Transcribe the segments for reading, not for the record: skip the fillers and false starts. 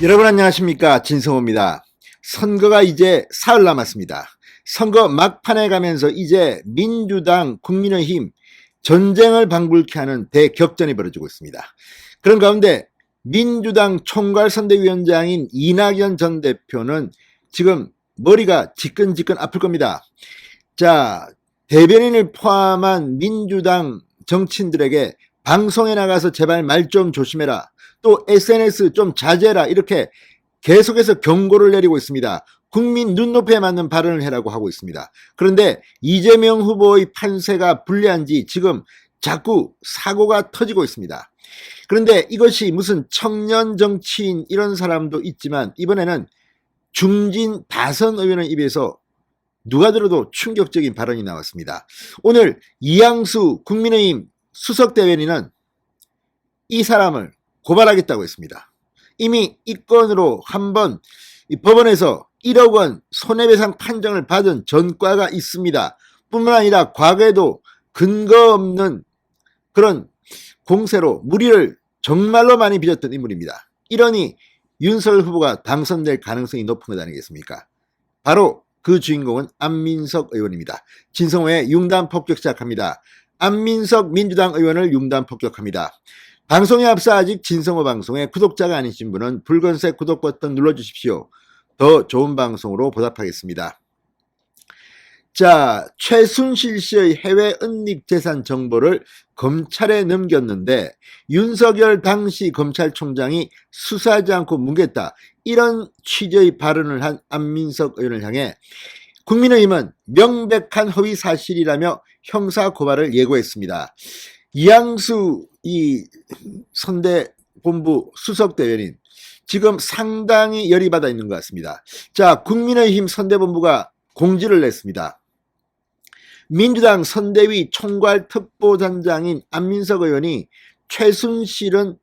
여러분 안녕하십니까, 진성호입니다. 선거가 이제 사흘 남았습니다. 선거 막판에 가면서 이제 민주당, 국민의힘 전쟁을 방불케 하는 대격전이 벌어지고 있습니다. 그런 가운데 민주당 총괄선대위원장인 이낙연 전 대표는 지금 머리가 지끈지끈 아플 겁니다. 자, 대변인을 포함한 민주당 정치인들에게 방송에 나가서 제발 말 좀 조심해라, 또 SNS 좀 자제라, 이렇게 계속해서 경고를 내리고 있습니다. 국민 눈높이에 맞는 발언을 해라고 하고 있습니다. 그런데 이재명 후보의 판세가 불리한지 지금 자꾸 사고가 터지고 있습니다. 그런데 이것이 무슨 청년 정치인 이런 사람도 있지만 이번에는 중진 다선 의원의 입에서 누가 들어도 충격적인 발언이 나왔습니다. 오늘 이양수 국민의힘 수석대변인은 이 사람을 고발하겠다고 했습니다. 이미 이 건으로 한번 법원에서 1억 원 손해배상 판정을 받은 전과가 있습니다. 뿐만 아니라 과거에도 근거 없는 그런 공세로 무리를 정말로 많이 빚었던 인물입니다. 이러니 윤석열 후보가 당선될 가능성이 높은 것 아니겠습니까? 바로 그 주인공은 안민석 의원입니다. 진성호의 융단 폭격 시작합니다. 안민석 민주당 의원을 융단 폭격합니다. 방송에 앞서 아직 진성호 방송의 구독자가 아니신 분은 붉은색 구독 버튼 눌러주십시오. 더 좋은 방송으로 보답하겠습니다. 자, 최순실 씨의 해외 은닉 재산 정보를 검찰에 넘겼는데 윤석열 당시 검찰총장이 수사하지 않고 뭉갰다, 이런 취지의 발언을 한 안민석 의원을 향해 국민의힘은 명백한 허위 사실이라며 형사 고발을 예고했습니다. 이양수 이 선대본부 수석대변인 지금 상당히 열이 받아 있는 것 같습니다. 자, 국민의힘 선대본부가 공지를 냈습니다. 민주당 선대위 총괄특보단장인 안민석 의원이 최순실의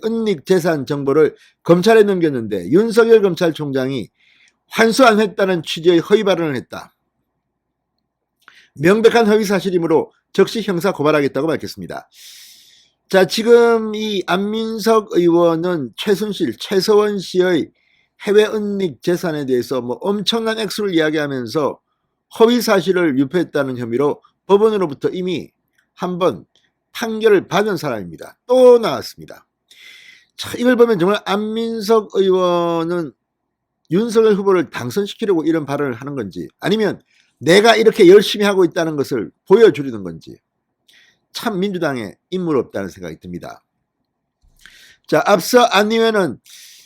은닉 재산 정보를 검찰에 넘겼는데 윤석열 검찰총장이 환수 안 했다는 취지의 허위 발언을 했다. 명백한 허위 사실이므로 즉시 형사 고발하겠다고 밝혔습니다. 자, 지금 이 안민석 의원은 최서원 씨의 해외 은닉 재산에 대해서 뭐 엄청난 액수를 이야기하면서 허위 사실을 유포했다는 혐의로 법원으로부터 이미 한번 판결을 받은 사람입니다. 또 나왔습니다. 자, 이걸 보면 정말 안민석 의원은 윤석열 후보를 당선시키려고 이런 발언을 하는 건지, 아니면 내가 이렇게 열심히 하고 있다는 것을 보여주려는 건지, 참 민주당에 인물 없다는 생각이 듭니다. 자, 앞서 안 의원은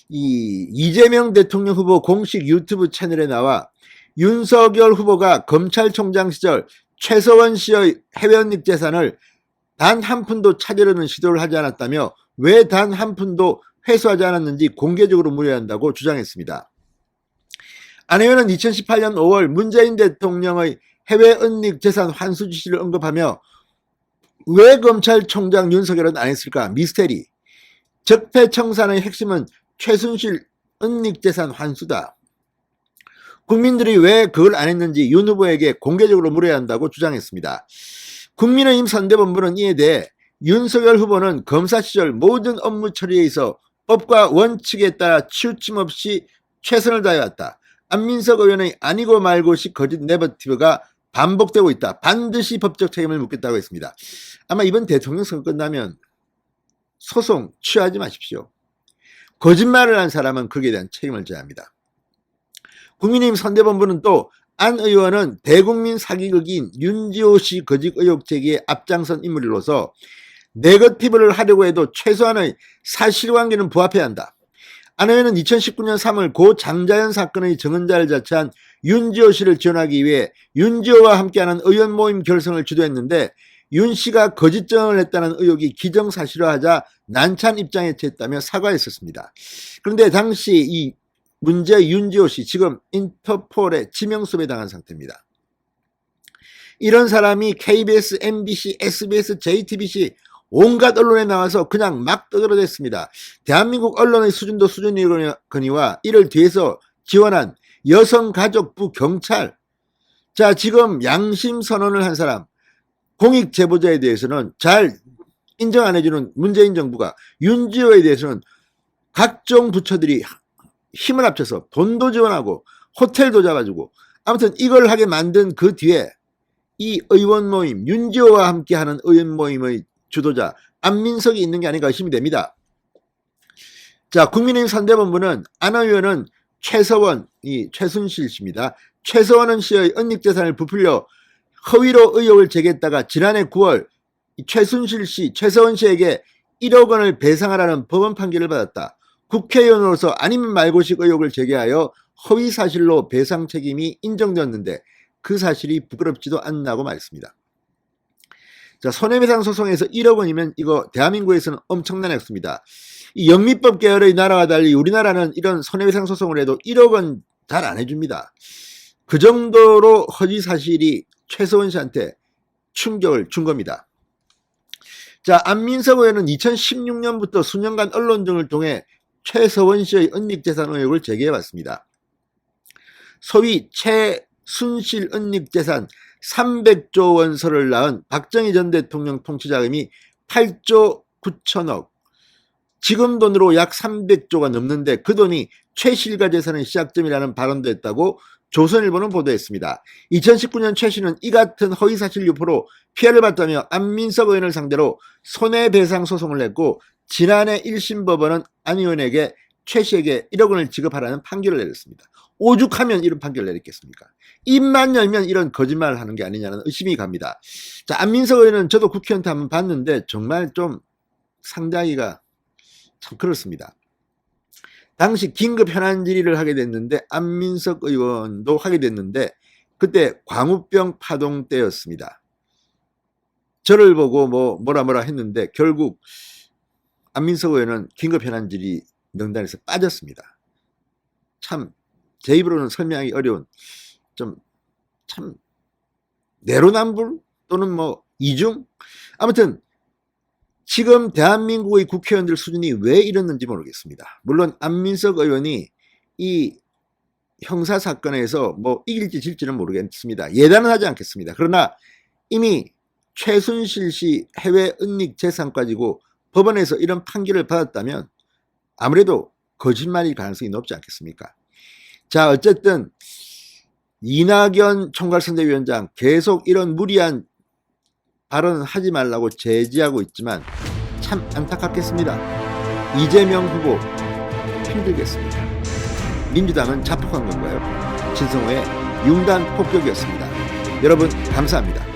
이재명 대통령 후보 공식 유튜브 채널에 나와 윤석열 후보가 검찰총장 시절 최서원 씨의 해외 은닉 재산을 단 한 푼도 찾으려는 시도를 하지 않았다며 왜 단 한 푼도 회수하지 않았는지 공개적으로 물어야 한다고 주장했습니다. 안 의원은 2018년 5월 문재인 대통령의 해외 은닉 재산 환수 지시를 언급하며 왜 검찰총장 윤석열은 안 했을까? 미스테리. 적폐청산의 핵심은 최순실 은닉 재산 환수다. 국민들이 왜 그걸 안 했는지 윤 후보에게 공개적으로 물어야 한다고 주장했습니다. 국민의힘 선대본부는 이에 대해 윤석열 후보는 검사 시절 모든 업무 처리에 있어 법과 원칙에 따라 치우침 없이 최선을 다해왔다. 안민석 의원의 아니고 말고식 거짓 내버티브가 반복되고 있다. 반드시 법적 책임을 묻겠다고 했습니다. 아마 이번 대통령 선거 끝나면 소송 취하지 마십시오. 거짓말을 한 사람은 거기에 대한 책임을 져야 합니다. 국민의힘 선대본부는 또 안 의원은 대국민 사기극인 윤지호 씨 거짓 의혹 제기에 앞장선 인물로서 네거티브를 하려고 해도 최소한의 사실관계는 부합해야 한다. 안 의원은 2019년 3월 고 장자연 사건의 정언자를 자처한 윤지호 씨를 지원하기 위해 윤지호와 함께하는 의원 모임 결성을 주도했는데 윤 씨가 거짓 정언을 했다는 의혹이 기정사실화하자 난처한 입장에 처했다며 사과했었습니다. 그런데 당시 이 문제 윤지호 씨 지금 인터폴에 지명수배 당한 상태입니다. 이런 사람이 KBS, MBC, SBS, JTBC 온갖 언론에 나와서 그냥 막 떠들어댔습니다. 대한민국 언론의 수준도 수준이거니와 이를 뒤에서 지원한 여성가족부 경찰. 자, 지금 양심 선언을 한 사람, 공익 제보자에 대해서는 잘 인정 안 해주는 문재인 정부가, 윤지호에 대해서는 각종 부처들이 힘을 합쳐서 돈도 지원하고 호텔도 잡아주고 아무튼 이걸 하게 만든 그 뒤에 이 의원 모임, 윤지호와 함께하는 의원 모임의 주도자 안민석이 있는 게 아닌가 의심이 됩니다. 자, 국민의힘 선대본부는 안 의원은 최순실 씨입니다. 최서원 씨의 은닉재산을 부풀려 허위로 의혹을 제기했다가 지난해 9월 최서원 씨에게 1억 원을 배상하라는 법원 판결을 받았다. 국회의원으로서 아니면 말고식 의혹을 제기하여 허위 사실로 배상 책임이 인정되었는데 그 사실이 부끄럽지도 않나고 말했습니다. 자, 손해배상 소송에서 1억 원이면 이거 대한민국에서는 엄청난 액수입니다. 이 영미법 계열의 나라와 달리 우리나라는 이런 손해배상 소송을 해도 1억 원 잘 안 해줍니다. 그 정도로 허위 사실이 최서원 씨한테 충격을 준 겁니다. 자, 안민석 의원은 2016년부터 수년간 언론 등을 통해 최서원 씨의 은닉재산 의혹을 제기해왔습니다. 소위 최순실 은닉재산 300조 원서를 낳은 박정희 전 대통령 통치자금이 8조 9천억, 지금 돈으로 약 300조가 넘는데 그 돈이 최실과 재산의 시작점이라는 발언도 했다고 조선일보는 보도했습니다. 2019년 최 씨는 이 같은 허위사실 유포로 피해를 봤다며 안민석 의원을 상대로 손해배상 소송을 냈고 지난해 1심 법원은 안 의원에게 최 씨에게 1억 원을 지급하라는 판결을 내렸습니다. 오죽하면 이런 판결을 내렸겠습니까? 입만 열면 이런 거짓말을 하는 게 아니냐는 의심이 갑니다. 자, 안민석 의원은 저도 국회의원 때 한번 봤는데 정말 좀 상당히가 참 그렇습니다. 당시 긴급 현안 질의를 하게 됐는데 안민석 의원도 하게 됐는데 그때 광우병 파동 때였습니다. 저를 보고 뭐라 했는데 결국 안민석 의원은 긴급 현안 질의 명단에서 빠졌습니다. 참 제 입으로는 설명하기 어려운 참 내로남불 또는 이중, 아무튼 지금 대한민국의 국회의원들 수준이 왜 이랬는지 모르겠습니다. 물론 안민석 의원이 이 형사사건에서 이길지 질지는 모르겠습니다. 예단은 하지 않겠습니다. 그러나 이미 최순실 씨 해외 은닉 재산 가지고 법원에서 이런 판결을 받았다면 아무래도 거짓말일 가능성이 높지 않겠습니까? 자, 어쨌든 이낙연 총괄선대위원장 계속 이런 무리한 발언은 하지 말라고 제지하고 있지만 참 안타깝겠습니다. 이재명 후보 힘들겠습니다. 민주당은 자폭한 건가요? 진성호의 융단 폭격이었습니다. 여러분 감사합니다.